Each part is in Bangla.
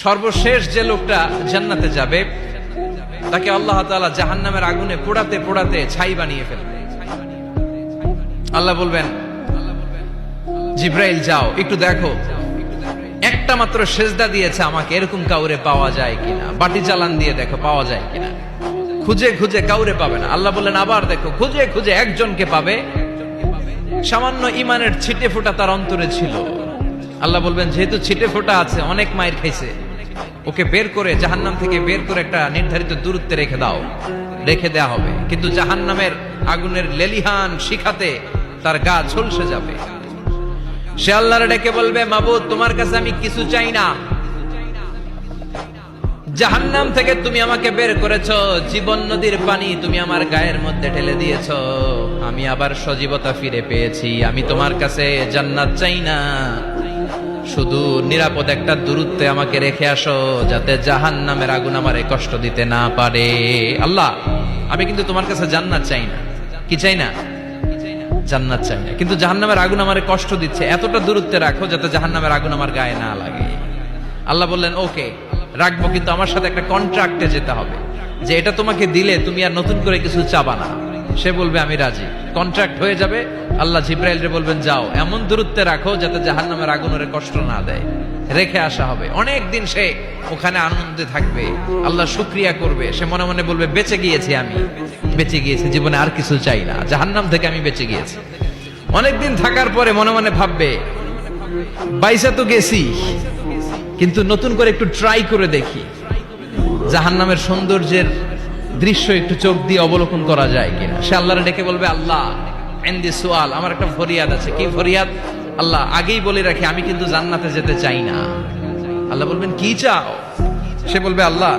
সর্বশেষ যে লোকটা জান্নাতে যাবে তাকে আল্লাহ তাআলা জাহান্নামের আগুনে পোড়াতে পোড়াতে ছাই বানিয়ে ফেলবে। আল্লাহ বলবেন, জিব্রাইল যাও একটু দেখো, একটা মাত্র সেজদা দিয়েছে আমাকে, এরকম কাউরে পাওয়া যায় কিনা। বাটি চালান দিয়ে দেখো পাওয়া যায় কিনা। খুঁজে খুঁজে কাউরে পাবে না। আল্লাহ বললেন আবার দেখো, খুঁজে খুঁজে একজনকে পাবে, সামান্য ইমানের ছিটে ফোঁটা তার অন্তরে ছিল। আল্লাহ বলবেন যেহেতু ছিটে ফোঁটা আছে, অনেক মায়ের খাইছে, ওকে বের করে জাহান্নাম থেকে বের করে একটা নির্ধারিত দূরত্বে রেখে দাও। রেখে দেয়া হবে, কিন্তু জাহান্নামের আগুনের লেলিহান শিখাতে তার গা ঝলসে যাবে। সে আল্লাহরে ডেকে বলবে, মাবুদ তোমার কাছে আমি কিছু চাই না, জাহান্নাম থেকে তুমি আমাকে বের করেছো, জীবন নদীর পানি তুমি আমার গায়ের মধ্যে ঢেলে দিয়েছো, আমি আবার সজীবতা ফিরে পেয়েছি, আমি তোমার কাছে জান্নাত চাই না, শুধু নিরাপদ একটা দূরত্বে আমাকে রেখে আসো, যাতে জাহান্নামের আগুন আমারে কষ্ট দিতে না পারে। আল্লাহ আমি কিন্তু তোমার কাছে জান্নাত চাই না। কি চাই না? জান্নাত চাই না, কিন্তু জাহান্নামের আগুন আমারে কষ্ট দিচ্ছে, এতটা দূরত্বে রাখো যাতে জাহান্নামের আগুন আমার গায়ে না লাগে। আল্লাহ বললেন ওকে রাখবো, কিন্তু আমার সাথে একটা কন্ট্রাক্টে যেতে হবে, যে এটা তোমাকে দিলে তুমি আর নতুন করে কিছু চাবা না। সে বলবে আমি রাজি, কন্ট্রাক্ট হয়ে যাবে। আল্লাহ জিব্রাইলকে বলবেন যাও এমন দূরত্বে রাখো যাতে জাহান্নামের আগুন ওরে কষ্ট না দেয়। রেখে আসা হবে, অনেক দিন সে ওখানে আনন্দে থাকবে, আল্লাহ শুকরিয়া করবে। সে মনে মনে বলবে বেঁচে গিয়েছি, আমি বেঁচে গিয়েছি, জীবনে আর কিছু চাই না, জাহান্নাম থেকে আমি বেঁচে গিয়েছি। অনেকদিন থাকার পরে মনে মনে ভাববে বাইসা তো গেছি, কিন্তু নতুন করে একটু ট্রাই করে দেখি, জাহান্নামের সৌন্দর্যের দৃশ্য একটু চোখ দিয়ে অবলোকন করা যায় কিনা। সে আল্লাহরে ডেকে বলবে, আল্লাহ এন্দি সুয়াল, আমার একটা ফরিয়াদ আছে। কি ফরিয়াদ? আল্লাহ আগেই বলে রাখি আমি কিন্তু জান্নাতে যেতে চাই না। আল্লাহ বলবেন কি চাও? সে বলবে আল্লাহ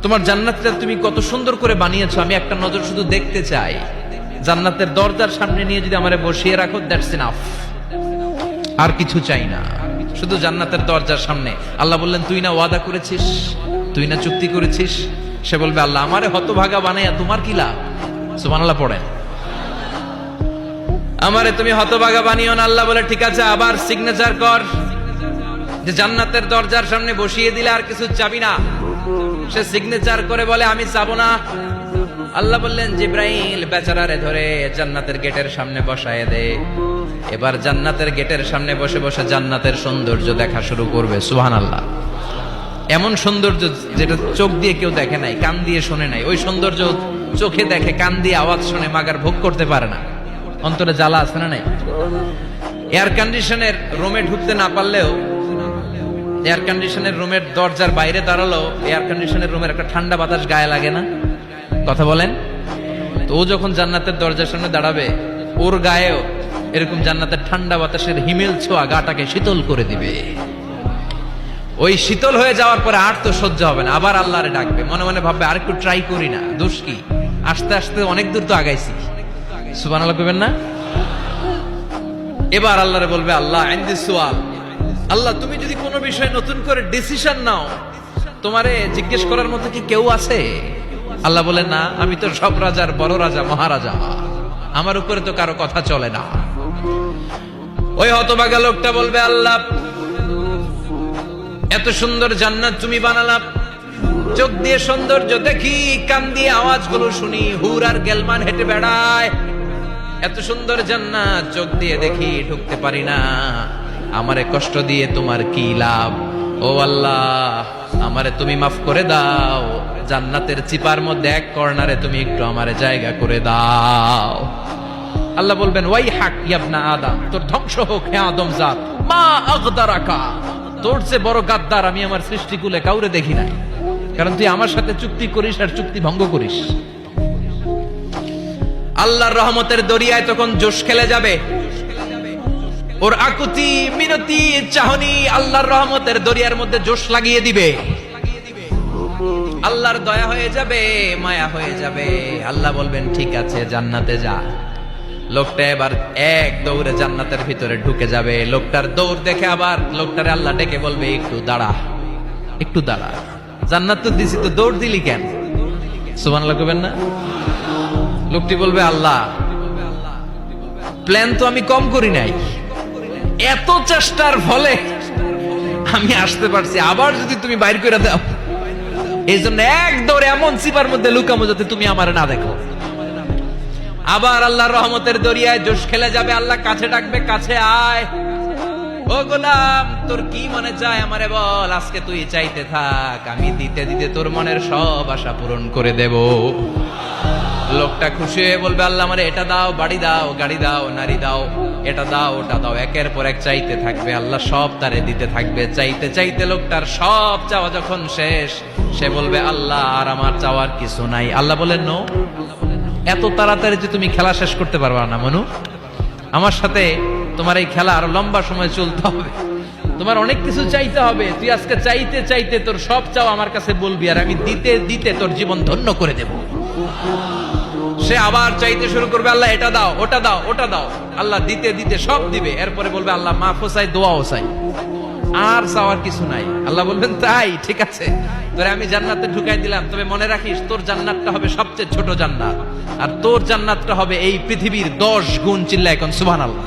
তোমার জান্নাতটা তুমি কত সুন্দর করে বানিয়েছো, আমি একটা নজর শুধু দেখতে চাই। জান্নাতের দরজার সামনে নিয়ে যদি আমারে বসিয়ে রাখো, দ্যাটস ইনাফ, আর কিছু চাই না, শুধু জান্নাতের দরজার সামনে। আল্লাহ বললেন তুই না ওয়াদা করেছিস, তুই না চুক্তি করেছিস। সে বলবে আল্লাহ আমারে হতভাগা বানাইয়া তোমার কি লাভ? সুবহানাল্লাহ পড়েন। আমারে তুমি হতভাগা বানিও না। আল্লাহ বলে ঠিক আছে, আবার সিগনেচার কর যে জান্নাতের দরজার সামনে বসিয়ে দিলে আর কিছু চাবি না। সে সিগনেচার করে বলে আমি চাবো না। আল্লাহ বললেন জিব্রাইল বেচারারে ধরে জান্নাতের গেটের সামনে বসায় দে। এবার জান্নাতের গেটের সামনে বসে বসে জান্নাতের সৌন্দর্য দেখা শুরু করবে। সুবহানাল্লাহ। এমন সৌন্দর্য যেটা চোখ দিয়ে কেউ দেখে নাই, কান দিয়ে শোনে নাই, ওই সৌন্দর্য চোখে দেখে, কান দিয়ে আওয়াজ শুনে মাগার ভোগ করতে পারে না। অন্তরে জ্বালা আছে না নাই? এয়ার কন্ডিশনের রুমে ঢুকতে না পারলেও, এয়ার কন্ডিশনের রুমের দরজার বাইরে দাঁড়ালো, এয়ার কন্ডিশনের রুমের একটা ঠান্ডা বাতাস গায়ে লাগে না? কথা বলেন তো। ও যখন জান্নাতের দরজার সামনে দাঁড়াবে, ওর গায়েও এরকম জান্নাতের ঠান্ডা বাতাসের হিমেল ছোঁয়া গাটাকে শীতল করে দিবে। ওই শীতল হয়ে যাওয়ার পরে আর তো সহ্য হবে না, আবার আল্লাহরে ডাকবে, মনে মনে ভাববে আর একটু ট্রাই করি না, দোষ কি, আস্তে আস্তে অনেক দূর তো আগাইছি। সুবহানাল্লাহ কইবেন না? এবার আল্লাহরে বলবে আল্লাহ ইনদি সুয়াল, আল্লাহ তুমি যদি কোনো বিষয়ে নতুন করে ডিসিশন নাও, তোমারে জিজ্ঞেস করার মতো কি কেউ আছে? আল্লাহ বলেন না, আমি তো সব রাজার বড় রাজা, মহারাজা, আমার উপরে তো কারো কথা চলে না। ওই হতভাগা লোকটা বলবে আল্লাহ এত সুন্দর জান্নাত তুমি বানালাম, চোখ দিয়ে সৌন্দর্য দেখি, কান দিয়ে আওয়াজগুলো শুনি, হুর আর গেলমান হেঁটে বেড়ায়, এত সুন্দর জান্নাত চোখ দিয়ে দেখি, ঢুকতে পারি না, আমারে কষ্ট দিয়ে তোমার কি লাভ? ও আল্লাহ আমারে তুমি মাফ করে দাও, জান্নাতের চিপার মধ্যে এক কর্নারে তুমি একটু আমারে জায়গা করে দাও। আল্লাহ বলবেন ওয়াই হাক ইবনা আদম, তোর ধ্বংস হোক হে আদম জাত, মা আগদারাকা, তোর চেয়ে বড় গাদ্দার আমি আমার সৃষ্টিকুলে কাউরে দেখি নাই, কারণ তুই আমার সাথে চুক্তি করিস আর চুক্তি ভঙ্গ করিস। আল্লাহর রহমতের দরিয়ায় তখন জোশ খেলে যাবে, ওর আকুতি মিনতি চাহনি আল্লাহর রহমতের দরিয়ার মধ্যে জোশ লাগিয়ে দিবে। আল্লাহর দয়া হয়ে যাবে, মায়া হয়ে যাবে। আল্লাহ বলবেন ঠিক আছে জান্নাতে যা। লোকটা এবার এক দৌড়ে জান্নাতের ভিতরে ঢুকে যাবে। লোকটার দৌড় দেখে আবার লোকটারে আল্লাহ ডেকে বলবে একটু দাঁড়া, একটু দাঁড়া, জান্নাত তো দিছি, তো দৌড় দিলি কেন? সুবহানাল্লাহ কইবেন না? লোকটি বলবে আল্লাহ প্ল্যান তো আমি কম করি নাই, এত চেষ্টার ফলে আমি আসতে পারছি, আবার যদি তুমি বাইর করে দাও, এই জন্য এক দৌড়ে এমন চিপার মধ্যে লুকামো যাতে তুমি আমার না দেখো। আবার আল্লাহর রহমতের দরিয়ায় জোশ খেলে যাবে, আল্লাহ কাছে ডাকবে, কাছে আয়, ও গোলাম তোর কি মনে চায় আমারে বল, আজকে তুই চাইতে থাক, আমি দিতে দিতে তোর মনের সব আশা পূরণ করে দেব। লোকটা খুশি হয়ে বলবে, আল্লাহ আমারে এটা দাও, বাড়ি দাও, গাড়ি দাও, নারী দাও, এটা দাও, ওটা দাও, একের পর এক চাইতে থাকবে, আল্লাহ সব তারে দিতে থাকবে। চাইতে চাইতে লোকটার সব চাওয়া যখন শেষ, সে বলবে, আল্লাহ আর আমার চাওয়ার কিছু নাই। আল্লাহ বলেন, নো, এত তাড়াতাড়ি যে তুমি খেলা শেষ করতে পারবা না মনু, আমার সাথে তোমার এই খেলা আরো লম্বা সময় চলতে হবে, তোমার অনেক কিছু চাইতে হবে। তুই আজকে চাইতে চাইতে তোর সব চাও আমার কাছে বলবি, আর আমি দিতে দিতে তোর জীবন ধন্য করে দেব। সে আবার চাইতে শুরু করবে, আল্লাহ এটা দাও, ওটা দাও, ওটা দাও, আল্লাহ দিতে দিতে সব দিবে। এরপরে বলবে, আল্লাহ মাফও চাই, দোয়াও চাই, আর চাওয়ার কিছু নাই। আল্লাহ বলবেন, তাই ঠিক আছে, তোরে আমি জান্নাতে ঢুকাই দিলাম, তবে মনে রাখিস তোর জান্নাতটা হবে সবচেয়ে ছোট জান্নাত, আর তোর জান্নাতটা হবে এই পৃথিবীর 10 গুণ। চিল্লা এখন সুবহানাল্লাহ।